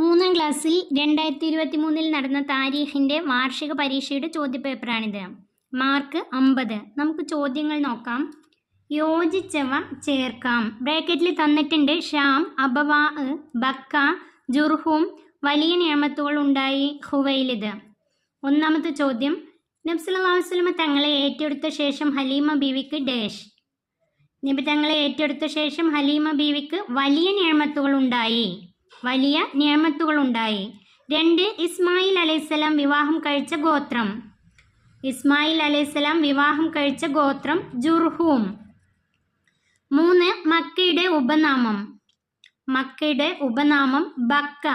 മൂന്നാം ക്ലാസ്സിൽ 2023 നടന്ന താരീഖിൻ്റെ വാർഷിക പരീക്ഷയുടെ ചോദ്യപേപ്പറാണിത്. മാർക്ക് 50. നമുക്ക് ചോദ്യങ്ങൾ നോക്കാം. യോജിച്ചവ ചേർക്കാം. ബ്രാക്കറ്റിൽ തന്നിട്ടുണ്ട് ഷാം, അബവാ, ബക്ക, ജുർഹും. വലിയ നിയമത്തുകൾ ഉണ്ടായി ഹുവൈലിദ്. ഒന്നാമത്തെ ചോദ്യം, നബി സല്ലല്ലാഹു അലൈഹി വസല്ലം തങ്ങളെ ഏറ്റെടുത്ത ശേഷം ഹലീമ ബീവിക്ക് ഡാഷ്. നബി തങ്ങളെ ഏറ്റെടുത്ത ശേഷം ഹലീമ ബീവിക്ക് വലിയ നിയമത്തുകൾ ഉണ്ടായി. 2. ഇസ്മായിൽ അലൈഹിസ്സലാം വിവാഹം കഴിച്ച ഗോത്രം. ഇസ്മായിൽ അലൈഹിസ്സലാം വിവാഹം കഴിച്ച ഗോത്രം ജുർഹൂം. 3. മക്കയുടെ ഉപനാമം. മക്കയുടെ ഉപനാമം ബക്ക.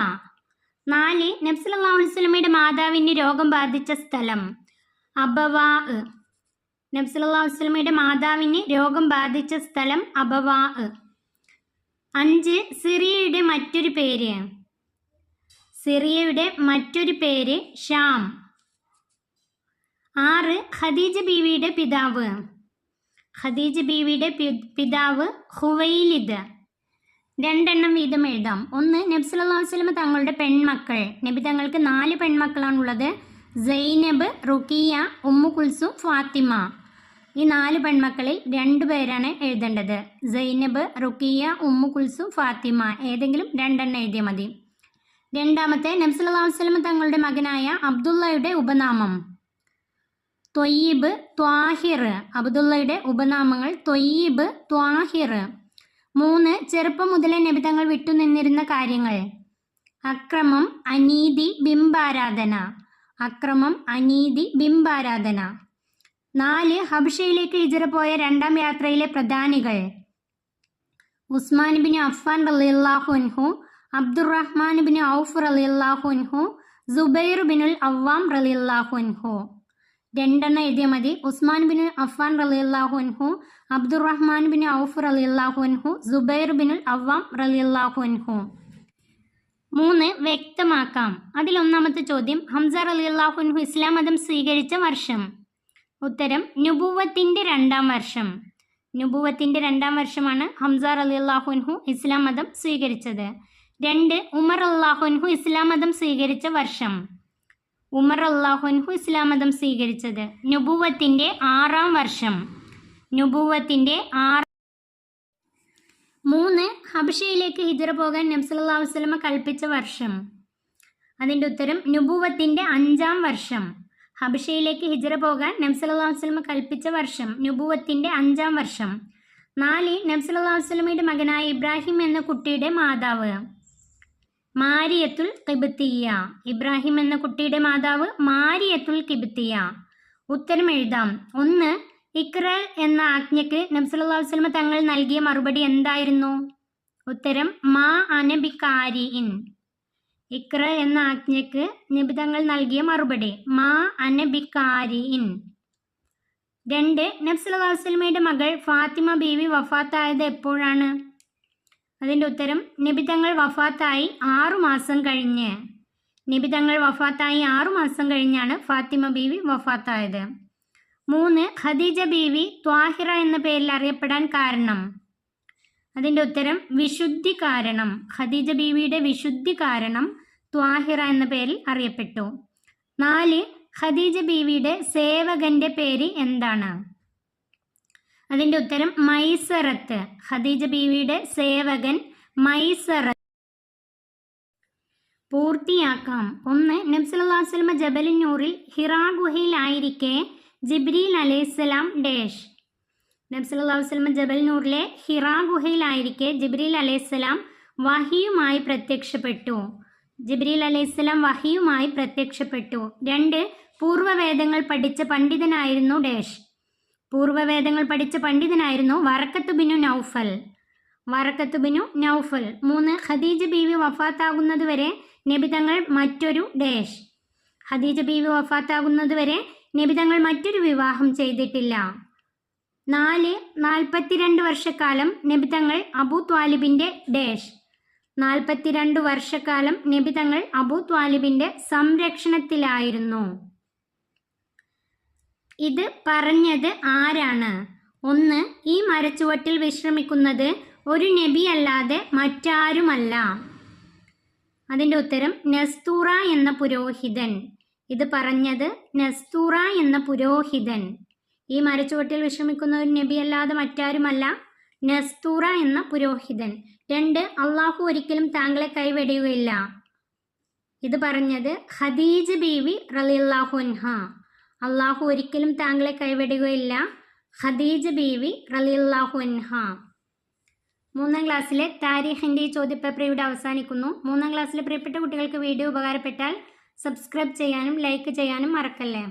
4. നബി സല്ലല്ലാഹു അലൈഹി വസല്ലമയുടെ മാതാവിന് രോഗം ബാധിച്ച സ്ഥലം അബവാ. നബി സല്ലല്ലാഹു അലൈഹി വസല്ലമയുടെ മാതാവിന് രോഗം ബാധിച്ച സ്ഥലം അബവാ. 5. സിറിയയുടെ മറ്റൊരു പേര്. സിറിയയുടെ മറ്റൊരു പേര് ഷാം. 6. ഖദീജ ബീവിയുടെ പിതാവ്. ഖദീജ ബീവിയുടെ പിതാവ് ഹുവൈലിദ്. 2 വീതം എഴുതാം. 1. നബി സല്ലല്ലാഹു അലൈഹി വസല്ലം തങ്ങളുടെ പെൺമക്കൾ. നബി തങ്ങൾക്ക് 4 പെൺമക്കളാണുള്ളത്. സൈനബ്, റുഖിയ, ഉമ്മു കുൽസും, ഫാത്തിമ. ഈ 4 പെൺമക്കളിൽ 2 പേരാണ് എഴുതേണ്ടത്. സൈനബ്, റുഖിയ, ഉമ്മു കുൽസും, ഫാത്തിമ. ഏതെങ്കിലും 2 എഴുതിയാൽ മതി. 2. നബി സല്ലല്ലാഹു അലൈഹി വസല്ലം തങ്ങളുടെ മകനായ അബ്ദുള്ളയുടെ ഉപനാമം ത്വയ്യിബ്, ത്വാഹിർ. അബ്ദുള്ളയുടെ ഉപനാമങ്ങൾ ത്വയ്യിബ്, ത്വാഹിർ. 3. ചെറുപ്പം മുതലേ നബി തങ്ങൾ വിട്ടുനിന്നിരുന്ന കാര്യങ്ങൾ. അക്രമം, അനീതി, ബിംബാരാധന. അക്രമം, അനീതി, ബിംബാരാധന. 4. ഹബഷയിലേക്ക് ഹിജ്റ പോയ 2ാം യാത്രയിലെ പ്രധാനികൾ. ഉസ്മാൻ ബിൻ അഫ്ഫാൻ റളിയല്ലാഹു അൻഹു, അബ്ദുറഹ്മാൻ ബിൻ ഔഫ് റളിയല്ലാഹു അൻഹു, സുബൈർ ബിനുൽ അവ്വാം റളിയല്ലാഹു അൻഹു. 2 എഴുതിയാൽ മതി. ഉസ്മാൻ ബിൻ അഫ്ഫാൻ റളിയല്ലാഹു അൻഹു, അബ്ദുറഹ്മാൻ ബിൻ ഔഫ് റളിയല്ലാഹു അൻഹു, സുബൈർ ബിനുൽ അവ്വാം റളിയല്ലാഹു അൻഹു. 3. വ്യക്തമാക്കാം. അതിൽ ഒന്നാമത്തെ ചോദ്യം, ഹംസ റളിയല്ലാഹു അൻഹു ഇസ്ലാം മതം സ്വീകരിച്ച വർഷം. ഉത്തരം നുബുവത്തിൻ്റെ 2ാം വർഷം. നുബുവത്തിൻ്റെ 2ാം വർഷമാണ് ഹംസ റളിയല്ലാഹു അൻഹു ഇസ്ലാം മതം സ്വീകരിച്ചത്. 2. ഉമർ റളിയല്ലാഹു അൻഹു ഇസ്ലാം മതം സ്വീകരിച്ച വർഷം. ഉമർ റളിയല്ലാഹു അൻഹു ഇസ്ലാം മതം സ്വീകരിച്ചത് നുബുവത്തിൻ്റെ 6ാം വർഷം. നുബുവത്തിൻ്റെ 3. ഹബഷയിലേക്ക് ഹിജ്റ പോകാൻ നബി സല്ലല്ലാഹു അലൈഹി വസല്ലം കൽപ്പിച്ച വർഷം. അതിൻ്റെ ഉത്തരം നുബുവത്തിൻ്റെ 5ാം വർഷം. ഹബഷയിലേക്ക് ഹിജ്റ പോകാൻ നബി സല്ലല്ലാഹു അലൈഹി വസല്ലം കൽപ്പിച്ച വർഷം നുബുവത്തിൻ്റെ 5ാം വർഷം. 4. നബി സല്ലല്ലാഹു അലൈഹി വസല്ലമയുടെ മകനായ ഇബ്രാഹിം എന്ന കുട്ടിയുടെ മാതാവ് മാരിയത്തുൽ ഖിബ്തിയ. ഇബ്രാഹിം എന്ന കുട്ടിയുടെ മാതാവ് മാരിയത്തുൽ ഖിബ്തിയ. ഉത്തരം എഴുതാം. 1. ഇഖ്റ എന്ന ആജ്ഞയ്ക്ക് നബി സല്ലല്ലാഹു അലൈഹി വസല്ലം തങ്ങൾ നൽകിയ മറുപടി എന്തായിരുന്നു? ഉത്തരം മാ അന ബിഖാരിഇൻ. ഇഖ്റ എന്ന ആജ്ഞയ്ക്ക് നബി തങ്ങൾ നൽകിയ മറുപടി മാ അന ബിഖാരിഇൻ. 2. നബി സല്ലല്ലാഹു അലൈഹി വസല്ലമയുടെ മകൾ ഫാത്തിമ ബീവി വഫാത്തായത് എപ്പോഴാണ്? അതിൻ്റെ ഉത്തരം നബി തങ്ങൾ വഫാത്തായി 6 മാസം കഴിഞ്ഞ്. നബി തങ്ങൾ വഫാത്തായി 6 മാസം കഴിഞ്ഞാണ് ഫാത്തിമ ബീവി വഫാത്തായത്. 3. ഖദീജ ബീവി ത്വാഹിറ എന്ന പേരിൽ അറിയപ്പെടാൻ കാരണം. അതിൻ്റെ ഉത്തരം വിശുദ്ധി കാരണം. ഖദീജ ബീവിയുടെ വിശുദ്ധി കാരണം ത്വാഹിറ എന്ന പേരിൽ അറിയപ്പെട്ടു. 4. ഖദീജ ബീവിയുടെ സേവകന്റെ പേര് എന്താണ്? അതിൻ്റെ ഉത്തരം മൈസറത്ത്. ഖദീജ ബീവിയുടെ സേവകൻ മൈസറത്ത്. പൂർത്തിയാക്കാം. 1. നബി സല്ലല്ലാഹു അലൈഹി വസല്ലം ജബലുൻ നൂറിൽ ഹിറാ ഗുഹയിലായിരിക്കെ ജിബ്രീൽ അലൈഹിസ്സലാം ഡാഷ്. നബി സല്ലല്ലാഹു അലൈഹി വസല്ലം ജബൽ നൂറിലെ ഹിറാ ഗുഹയിലായിരിക്കെ ജിബ്രീൽ അലൈഹിസ്സലാം വഹിയുമായി പ്രത്യക്ഷപ്പെട്ടു. ജിബ്രീൽ അലൈഹിസ്സലാം വഹിയുമായി പ്രത്യക്ഷപ്പെട്ടു. 2. പൂർവ്വവേദങ്ങൾ പഠിച്ച പണ്ഡിതനായിരുന്നു ഡാഷ്. പൂർവ്വവേദങ്ങൾ പഠിച്ച പണ്ഡിതനായിരുന്നു വറക്കത്ത് ബിനു നൗഫൽ. വറക്കത്ത് ബിനു നൗഫൽ. 3. ഖദീജ ബീവി വഫാത്താകുന്നതുവരെ നബി തങ്ങൾ മറ്റൊരു ഡാഷ്. ഖദീജ ബീവി വഫാത്താകുന്നതുവരെ നബി തങ്ങൾ മറ്റൊരു വിവാഹം ചെയ്തിട്ടില്ല. 4. 42 വർഷക്കാലം നബി തങ്ങൾ അബൂ ത്വാലിബിൻ്റെ ഡാഷ്. 42 വർഷക്കാലം നബി തങ്ങൾ അബൂ ത്വാലിബിൻ്റെ സംരക്ഷണത്തിലായിരുന്നു. ഇത് പറഞ്ഞത് ആരാണ്? 1. ഈ മരച്ചുവട്ടിൽ വിശ്രമിക്കുന്നത് ഒരു നബി അല്ലാതെ മറ്റാരുമല്ല. അതിൻ്റെ ഉത്തരം നസ്തൂറ എന്ന പുരോഹിതൻ. ഇത് പറഞ്ഞത് നസ്തൂറ എന്ന പുരോഹിതൻ. ഈ മരച്ചുവട്ടിൽ വിശ്രമിക്കുന്ന ഒരു നബി അല്ലാതെ മറ്റാരുമല്ല, നസ്തൂറ എന്ന പുരോഹിതൻ. 2 അള്ളാഹു ഒരിക്കലും താങ്കളെ കൈവെടിയുകയില്ല. ഇത് പറഞ്ഞത് ഖദീജ ബീവി റളിയല്ലാഹു അൻഹ. അള്ളാഹു ഒരിക്കലും താങ്കളെ കൈവെടിയുകയില്ല, ഖദീജ ബീവി റളിയല്ലാഹു അൻഹ. 3ാം ക്ലാസ്സിലെ താരീഖിൻ്റെ ഈ ചോദ്യപേപ്പർ ഇവിടെ അവസാനിക്കുന്നു. 3ാം ക്ലാസ്സിലെ പ്രിയപ്പെട്ട കുട്ടികൾക്ക് വീഡിയോ ഉപകാരപ്പെട്ടാൽ സബ്സ്ക്രൈബ് ചെയ്യാനും ലൈക്ക് ചെയ്യാനും മറക്കല്ലേ.